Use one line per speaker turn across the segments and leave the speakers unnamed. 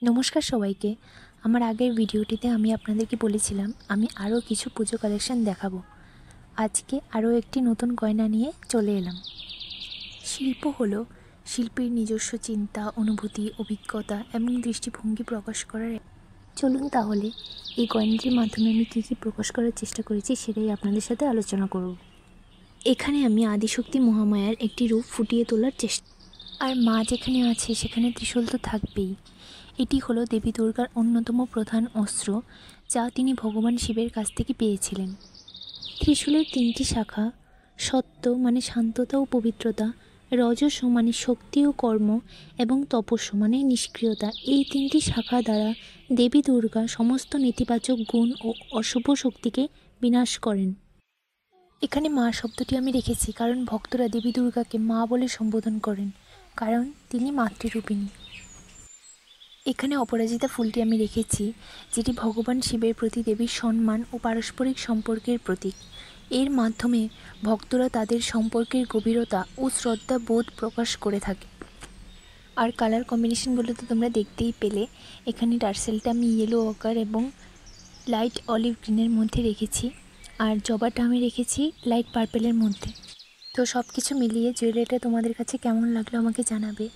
নমস্কার সবাইকে। আমার আগের ভিডিওটিতে আমি আপনাদেরকে বলেছিলাম আমি আরও কিছু পুজো কালেকশন দেখাবো। আজকে আরও একটি নতুন গয়না নিয়ে চলে এলাম। শিল্প হলো শিল্পীর নিজস্ব চিন্তা, অনুভূতি, অভিজ্ঞতা এবং দৃষ্টিভঙ্গি প্রকাশ করার। চলুন তাহলে এই গয়নাটির মাধ্যমে আমি কী প্রকাশ করার চেষ্টা করেছি সেটাই আপনাদের সাথে আলোচনা করব। এখানে আমি আদিশক্তি মহামায়ার একটি রূপ ফুটিয়ে তোলার চেষ্টা, আর মা যেখানে আছে সেখানে ত্রিশূল তো থাকবেই। এটি হলো দেবী দুর্গার অন্যতম প্রধান অস্ত্র, যা তিনি ভগবান শিবের কাছ থেকে পেয়েছিলেন। ত্রিশূলের তিনটি শাখা, সত্য মানে শান্ততা ও পবিত্রতা, রজস মানে শক্তি ও কর্ম এবং তপস্য মানে নিষ্ক্রিয়তা, এই তিনটি শাখা দ্বারা দেবী দুর্গা সমস্ত নেতিবাচক গুণ ও অশুভ শক্তিকে বিনাশ করেন। এখানে মা শব্দটি আমি রেখেছি কারণ ভক্তরা দেবী দুর্গাকে মা বলে সম্বোধন করেন, কারণ তিনি মাতৃরূপিণী। এখানে অপরাজিতা ফুলটি আমি রেখেছি, যেটি ভগবান শিবের প্রতি দেবীর সম্মান ও পারস্পরিক সম্পর্কের প্রতীক। এর মাধ্যমে ভক্তরা তাদের সম্পর্কের গভীরতা ও শ্রদ্ধা বোধ প্রকাশ করে থাকে। আর কালার কম্বিনেশনগুলো তো তোমরা দেখতেই পেলে। এখানে টার্সেলটা আমি ইয়েলো অকার এবং লাইট অলিভ গ্রিনের মধ্যে রেখেছি, আর জবাটা আমি রেখেছি লাইট পার্পেলের মধ্যে। তো সব কিছু মিলিয়ে জুয়েলারিটা তোমাদের কাছে কেমন লাগলো আমাকে জানাবে।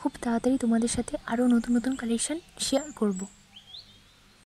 খুব তাড়াতাড়ি তোমাদের সাথে আরও নতুন নতুন কালেকশন শেয়ার করব।